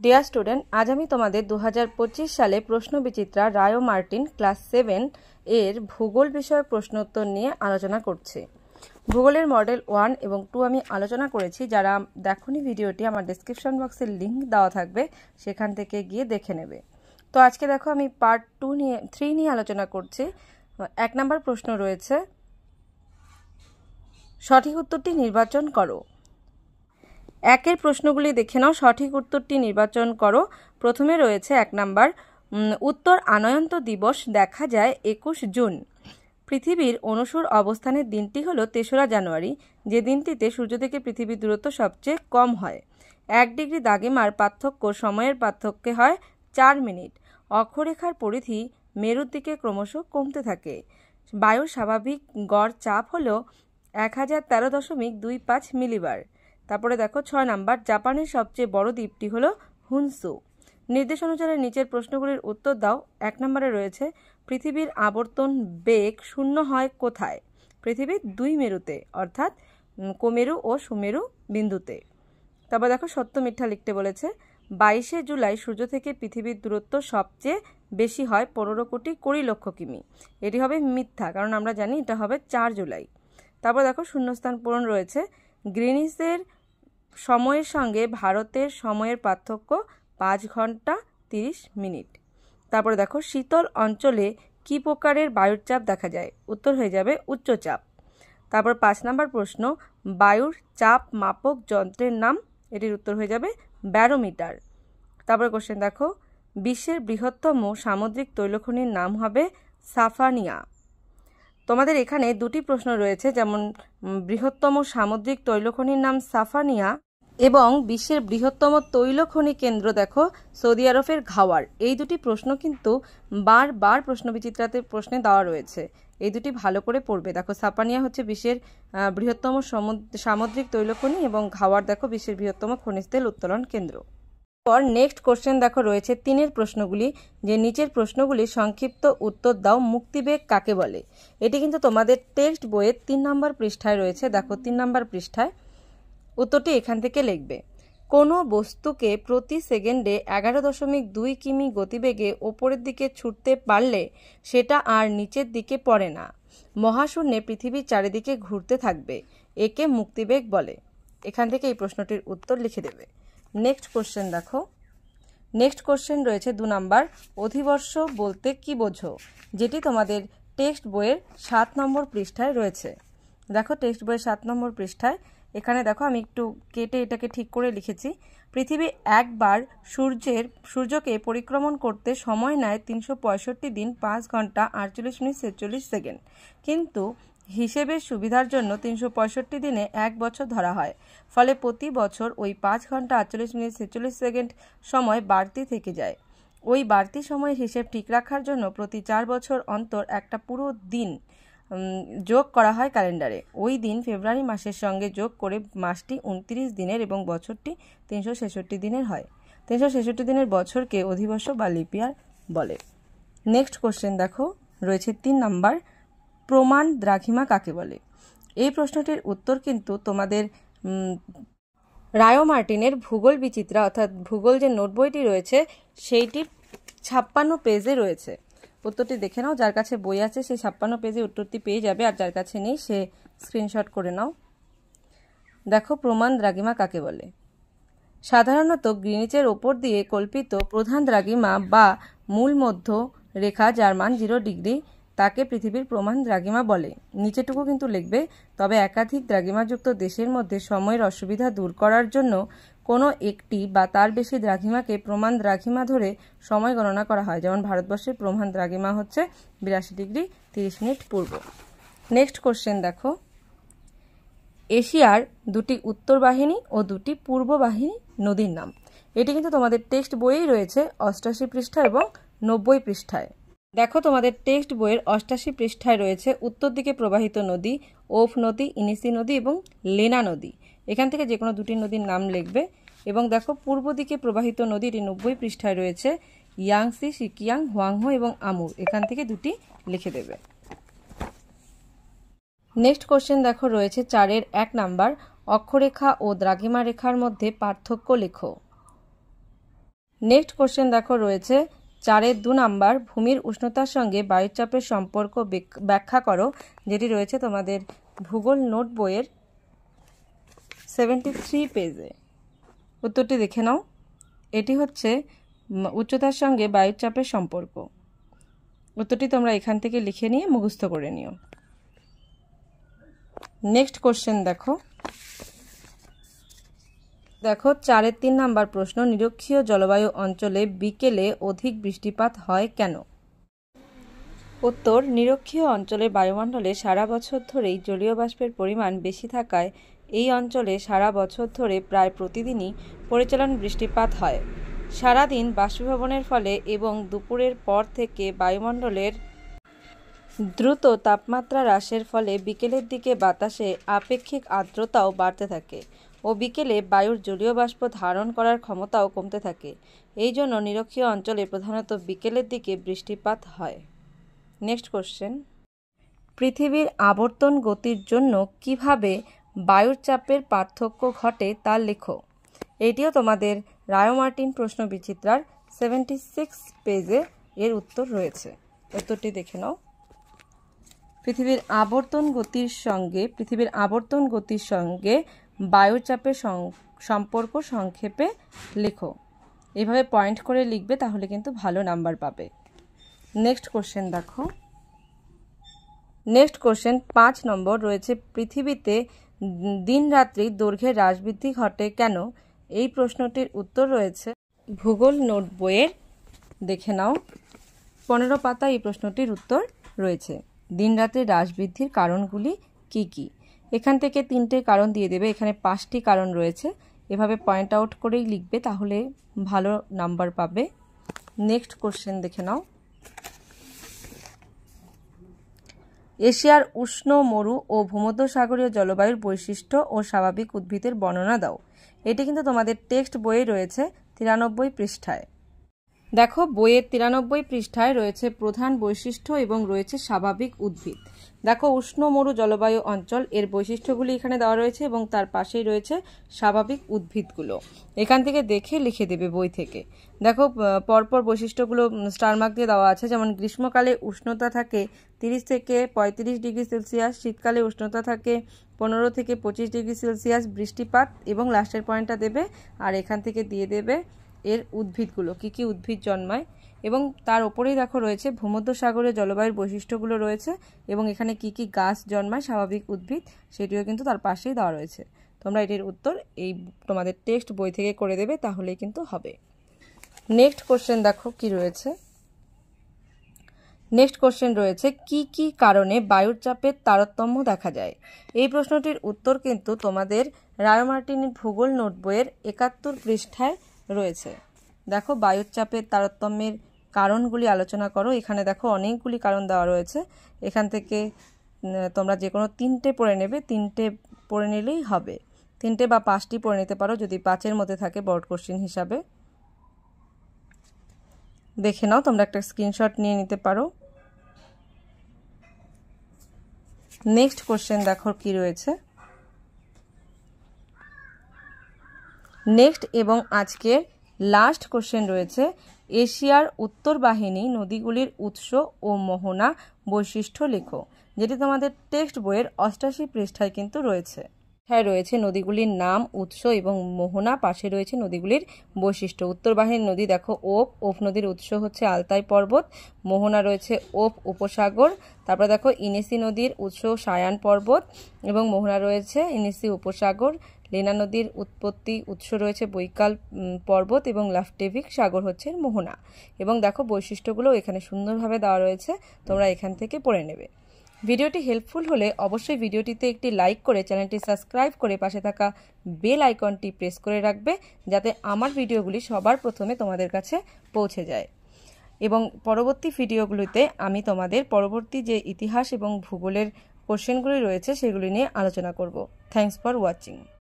Dear student, আজ আমি তোমাদের 2025 সালে প্রশ্নবিচিত্রা রায় মার্টিন ক্লাস 7 এর ভূগোল বিষয়ক প্রশ্নোত্তর নিয়ে আলোচনা করছি। ভূগোলের মডেল 1 এবং 2 আমি আলোচনা করেছি। যারা দেখোনি ভিডিওটি, আমার ডেসক্রিপশন বক্সে লিঙ্ক দেওয়া থাকবে, সেখান থেকে গিয়ে দেখে নেবে। তো আজকে দেখো আমি পার্ট 3 নিয়ে আলোচনা করছি। 1 নম্বর প্রশ্ন রয়েছে, সঠিক উত্তরটি নির্বাচন করো। একের প্রশ্নগুলি দেখে নাও, সঠিক উত্তরটি নির্বাচন করো। প্রথমে রয়েছে 1 নাম্বার, উত্তর আনয়ন্ত দিবস দেখা যায় 21 জুন। পৃথিবীর অনুসর অবস্থানের দিনটি হলো 3রা জানুয়ারি, যে দিনটিতে সূর্য থেকে পৃথিবীর দূরত্ব সবচেয়ে কম হয়। 1 ডিগ্রি দ্রাঘিমার পার্থক্য সময়ের পার্থক্যে হয় 4 মিনিট। অক্ষরেখার পরিধি মেরুর দিকে ক্রমশ কমতে থাকে। বায়ুর স্বাভাবিক গড় চাপ হলো 1013.25 মিলিবার। তারপরে দেখো 6 নাম্বার, জাপানের সবচেয়ে বড় দ্বীপটি হলো হুনসু। নির্দেশ অনুসারে নিচের প্রশ্নগুলির উত্তর দাও। 1 নম্বরে রয়েছে, পৃথিবীর আবর্তন বেগ শূন্য হয় কোথায়? পৃথিবীর 2 মেরুতে, অর্থাৎ কোমেরু ও সুমেরু বিন্দুতে। তারপর দেখো সত্য মিথ্যা লিখতে বলেছে। 22শে জুলাই সূর্য থেকে পৃথিবীর দূরত্ব সবচেয়ে বেশি হয় 15,20,00,000 কিমি। এটি হবে মিথ্যা, কারণ আমরা জানি এটা হবে 4 জুলাই। তারপর দেখো শূন্যস্থান পূরণ রয়েছে। গ্রিনিচের সময়ের সঙ্গে ভারতের সময়ের পার্থক্য 5 ঘন্টা 30 মিনিট। তারপরে দেখো শীতল অঞ্চলে কি প্রকারের বায়ুর চাপ দেখা যায়? উত্তর হয়ে যাবে উচ্চচাপ। তারপর 5 নম্বর প্রশ্ন, বায়ুর চাপ মাপক যন্ত্রের নাম? এটির উত্তর হয়ে যাবে ব্যারোমিটার। তারপর কোশ্চেন দেখো, বিশ্বের বৃহত্তম সামুদ্রিক তৈলখনির নাম হবে সাফানিয়া। তোমাদের এখানে 2টি প্রশ্ন রয়েছে, যেমন বৃহত্তম সামুদ্রিক তৈলখনির নাম সাফানিয়া এবং বিশ্বের বৃহত্তম তৈলখনি কেন্দ্র দেখো সৌদি আরবের ঘাওয়ার। এই 2টি প্রশ্ন কিন্তু বারবার প্রশ্নবিচিত্রাতে প্রশ্নে দেওয়া রয়েছে। এই 2টি ভালো করে পড়বে। দেখো সাফানিয়া হচ্ছে বিশ্বের বৃহত্তম সামুদ্রিক তৈলখনি এবং ঘাওয়ার দেখো বিশ্বের বৃহত্তম খনিজ তেল উত্তোলন কেন্দ্র। পর নেক্সট কোশ্চেন দেখো রয়েছে 3-এর প্রশ্নগুলি, যে নিচের প্রশ্নগুলি সংক্ষিপ্ত উত্তর দাও। মুক্তিবেগ কাকে বলে? এটি কিন্তু তোমাদের টেক্সট বইয়ের 3 নম্বর পৃষ্ঠায় রয়েছে। দেখো 3 নম্বর পৃষ্ঠায় উত্তরটি এখান থেকে লিখবে। কোনো বস্তুকে প্রতি সেকেন্ডে 11.2 কিমি গতিবেগে ওপরের দিকে ছুটতে পারলে সেটা আর নিচের দিকে পড়ে না, মহাশূন্যে পৃথিবীর চারিদিকে ঘুরতে থাকবে। একে মুক্তিবেগ বলে। এখান থেকে এই প্রশ্নটির উত্তর লিখে দেবে। নেক্সট কোশ্চেন দেখো। নেক্সট কোশ্চেন রয়েছে 2 নাম্বার, অধিবর্ষ বলতে কি বোঝো? যেটি তোমাদের টেক্সট বইয়ের 7 নম্বর পৃষ্ঠায় রয়েছে। দেখো টেক্সট বইয়ের 7 নম্বর পৃষ্ঠায় এখানে দেখো আমি একটু কেটে এটাকে ঠিক করে লিখেছি। পৃথিবী একবার সূর্যকে পরিক্রমণ করতে সময় নেয় 365 দিন 5 ঘন্টা 48 মিনিট 46 সেকেন্ড, কিন্তু হিসেবের সুবিধার জন্য 365 দিনে 1 বছর ধরা হয়। ফলে প্রতি বছর ওই 5 ঘন্টা 48 মিনিট 46 সেকেন্ড সময় বাড়তি থেকে যায়। ওই বাড়তি সময়ের হিসেব ঠিক রাখার জন্য প্রতি 4 বছর অন্তর একটা পুরো দিন যোগ করা হয় ক্যালেন্ডারে। ওই দিন ফেব্রুয়ারি মাসের সঙ্গে যোগ করে মাসটি 29 দিনের এবং বছরটি 366 দিনের হয়। 366 দিনের বছরকে অধিবর্ষ বা লিপিয়ার বলে। নেক্সট কোশ্চেন দেখো রয়েছে 3 নাম্বার, প্রমাণ দ্রাঘিমা কাকে বলে? এই প্রশ্নটির উত্তর কিন্তু তোমাদের রায় মার্টিনের ভূগোল বিচিত্রা, অর্থাৎ ভূগোল যে নোট বইটি রয়েছে সেইটির 56 পেজে রয়েছে। উত্তরটি দেখে নাও। যার কাছে বই আছে সে 56 পেজে উত্তরটি পেয়ে যাবে, আর যার কাছে নেই সে স্ক্রিনশট করে নাও। দেখো প্রমাণ দ্রাঘিমা কাকে বলে? সাধারণত গ্রিনিচের ওপর দিয়ে কল্পিত প্রধান দ্রাঘিমা বা মূল মধ্য রেখা, যার মান 0 ডিগ্রি, তাকে পৃথিবীর প্রমাণ দ্রাঘিমা বলে। নিচেটুকু কিন্তু লিখবে। তবে একাধিক দ্রাঘিমাযুক্ত দেশের মধ্যে সময়ের অসুবিধা দূর করার জন্য কোনো একটি বা তার বেশি দ্রাঘিমাকে প্রমাণ দ্রাঘিমা ধরে সময় গণনা করা হয়। যেমন ভারতবর্ষের প্রমাণ দ্রাঘিমা হচ্ছে 82 ডিগ্রি 30 মিনিট পূর্ব। নেক্সট কোশ্চেন দেখো, এশিয়ার 2টি উত্তর বাহিনী ও 2টি পূর্ব বাহিনী নদীর নাম? এটি কিন্তু তোমাদের টেক্সট বইয়েই রয়েছে 88 পৃষ্ঠা এবং 90 পৃষ্ঠায়। দেখো তোমাদের টেক্সট বইয়ের 88 পৃষ্ঠায় রয়েছে উত্তর দিকে প্রবাহিত নদী ওফ নদী, ইনিসি নদী এবং লেনা নদী। এখান থেকে যে কোনো 2টি নদীর নাম লিখবে। এবং দেখো পূর্ব দিকে প্রবাহিত নদীটি 90 পৃষ্ঠায় রয়েছে ইয়াংসি, সিকিয়াং, হোয়াংহো এবং আমুর। এখান থেকে 2টি লিখে দেবে। নেক্সট কোশ্চেন দেখো রয়েছে 4-এর 1 নাম্বার, অক্ষরেখা ও দ্রাঘিমা রেখার মধ্যে পার্থক্য লেখো। নেক্সট কোশ্চেন দেখো রয়েছে 4-এর 2 নাম্বার, ভূমির উষ্ণতার সঙ্গে বায়ুর চাপের সম্পর্ক ব্যাখ্যা করো, যেটি রয়েছে তোমাদের ভূগোল নোট বইয়ের 73 পেজে। উত্তরটি দেখে নাও। এটি হচ্ছে উচ্চতার সঙ্গে বায়ুর চাপের সম্পর্ক। উত্তরটি তোমরা এখান থেকে লিখে নিয়ে মুখস্থ করে নিও। নেক্সট কোশ্চেন দেখো 4-এর 3 নাম্বার প্রশ্ন, নিরক্ষীয় জলবায়ু অঞ্চলে বিকেলে অধিক বৃষ্টিপাত হয় কেন? উত্তর, নিরক্ষীয় অঞ্চলের বায়ুমণ্ডলে সারা বছর ধরেই জলীয় বাষ্পের পরিমাণ বেশি থাকায় এই অঞ্চলে সারা বছর ধরে প্রায় প্রতিদিনই পরিচালন বৃষ্টিপাত হয়। সারাদিন বাষ্পীভবনের ফলে এবং দুপুরের পর থেকে বায়ুমণ্ডলের দ্রুত তাপমাত্রা হ্রাসের ফলে বিকেলের দিকে বাতাসে আপেক্ষিক আর্দ্রতাও বাড়তে থাকে ও বিকেলে বায়ুর জলীয় বাষ্প ধারণ করার ক্ষমতাও কমতে থাকে। এই জন্য নিরক্ষীয় অঞ্চলে প্রধানত বিকেলের দিকে বৃষ্টিপাত হয়। নেক্সট কোশ্চেন, পৃথিবীর আবর্তন গতির জন্য কিভাবে বায়ুর চাপের পার্থক্য ঘটে তা লেখো। এটিও তোমাদের রায় মার্টিন প্রশ্ন বিচিত্রার 76 পেজে এর উত্তর রয়েছে। উত্তরটি দেখে নাও। পৃথিবীর আবর্তন গতির সঙ্গে বায়ুর চাপের সম্পর্ক সংক্ষেপে লেখো। এইভাবে পয়েন্ট করে লিখবে, তাহলে কিন্তু ভালো নাম্বার পাবে। নেক্সট কোশ্চেন দেখো। নেক্সট কোশ্চেন 5 নম্বর রয়েছে, পৃথিবীতে দিন রাত্রির দৈর্ঘ্যের হ্রাস বৃদ্ধি ঘটে কেন? এই প্রশ্নটির উত্তর রয়েছে ভূগোল নোট বইয়ের, দেখে নাও, 15 পাতায় এই প্রশ্নটির উত্তর রয়েছে। দিন রাত্রির হ্রাস বৃদ্ধির কারণগুলি কি কি? এখান থেকে 3টে কারণ দিয়ে দেবে, এখানে 5টি কারণ রয়েছে। এভাবে পয়েন্ট আউট করেই লিখবে, তাহলে ভালো নাম্বার পাবে। নেক্সট কোশ্চেন দেখে নাও। এশিয়ার উষ্ণ মরু ও ভূমধ্যসাগরীয় জলবায়ুর বৈশিষ্ট্য ও স্বাভাবিক উদ্ভিদের বর্ণনা দাও। এটি কিন্তু তোমাদের টেক্সট বইয়ে রয়েছে 93 পৃষ্ঠায়। দেখো, বইয়ের 93 পৃষ্ঠায় রয়েছে প্রধান বৈশিষ্ট্য এবং রয়েছে স্বাভাবিক উদ্ভিদ। দেখো, উষ্ণ মরু জলবায়ু অঞ্চল, এর বৈশিষ্ট্যগুলি এখানে দেওয়া রয়েছে এবং তার পাশেই রয়েছে স্বাভাবিক উদ্ভিদগুলো। এখান থেকে দেখে লিখে দেবে বই থেকে। দেখো, পরপর বৈশিষ্ট্যগুলো স্টার মার্ক দিয়ে দেওয়া আছে। যেমন গ্রীষ্মকালে উষ্ণতা থাকে 30 থেকে 35 ডিগ্রি সেলসিয়াস, শীতকালে উষ্ণতা থাকে 15 থেকে 25 ডিগ্রি সেলসিয়াস, বৃষ্টিপাত এবং লাস্টের পয়েন্টটা দেবে, আর এখান থেকে দিয়ে দেবে এর উদ্ভিদগুলো, কি কি উদ্ভিদ জন্মায়, এবং তার উপরেই দেখো রয়েছে ভূমধ্যসাগরীয় জলবায়ুর বৈশিষ্ট্যগুলো রয়েছে এবং এখানে কি কি গাছ জন্মায়, স্বাভাবিক উদ্ভিদ, সেটিও কিন্তু তার পাশেই দেওয়া রয়েছে। তোমরা এটির উত্তর এই তোমাদের টেক্সট বই থেকে করে দেবে, তাহলেই কিন্তু হবে। নেক্সট কোশ্চেন দেখো কি রয়েছে। নেক্সট কোশ্চেন রয়েছে, কি কি কারণে বায়ুর চাপের তারতম্য দেখা যায়? এই প্রশ্নটির উত্তর কিন্তু তোমাদের রায় মার্টিনের ভূগোল নোট বইয়ের 71 পৃষ্ঠায় রয়েছে। দেখো, বায়ুর চাপের তারতম্যের কারণগুলি আলোচনা করো। এখানে দেখো অনেকগুলি কারণ দেওয়া রয়েছে। এখান থেকে তোমরা যে কোনো 3টে পড়ে নেবে, 3টে পড়ে নিলেই হবে। 3টে বা 5টি পড়ে নিতে পারো যদি 5-এর মধ্যে থাকে বোর্ড কোশ্চেন হিসাবে। দেখে নাও, তোমরা একটা স্ক্রিনশট নিয়ে নিতে পারো। নেক্সট কোশ্চেন দেখো কি রয়েছে। নেক্সট এবং আজকের লাস্ট কোশ্চেন রয়েছে, এশিয়ার উত্তর বাহিনী নদীগুলির উৎস ও মোহনা বৈশিষ্ট্য লেখো, যেটি তোমাদের টেক্সট বইয়ের 88 পৃষ্ঠায় কিন্তু রয়েছে। হ্যাঁ, রয়েছে নদীগুলির নাম, উৎস এবং মোহনা, পাশে রয়েছে নদীগুলির বৈশিষ্ট্য। উত্তর বাহিনীর নদী দেখো ওপ নদীর উৎস হচ্ছে আলতাই পর্বত, মোহনা রয়েছে ওপ উপসাগর। তারপরে দেখো ইনেসি নদীর উৎস সায়ান পর্বত এবং মোহনা রয়েছে ইনেসি উপসাগর। লেনা নদীর উৎস রয়েছে বৈকাল পর্বত এবং লাফটেভিক সাগর হচ্ছে মোহনা। এবং দেখো বৈশিষ্ট্যগুলো এখানে সুন্দরভাবে দেওয়া রয়েছে, তোমরা এখান থেকে পড়ে নেবে। ভিডিওটি হেল্পফুল হলে অবশ্যই ভিডিওটিতে একটি লাইক করে চ্যানেলটি সাবস্ক্রাইব করে পাশে থাকা বেল আইকনটি প্রেস করে রাখবে, যাতে আমার ভিডিওগুলি সবার প্রথমে তোমাদের কাছে পৌঁছে যায়। এবং পরবর্তী ভিডিওগুলিতে আমি তোমাদের পরবর্তী যে ইতিহাস এবং ভূগোলের কোশ্চেনগুলি রয়েছে সেগুলি নিয়ে আলোচনা করব। Thanks for watching.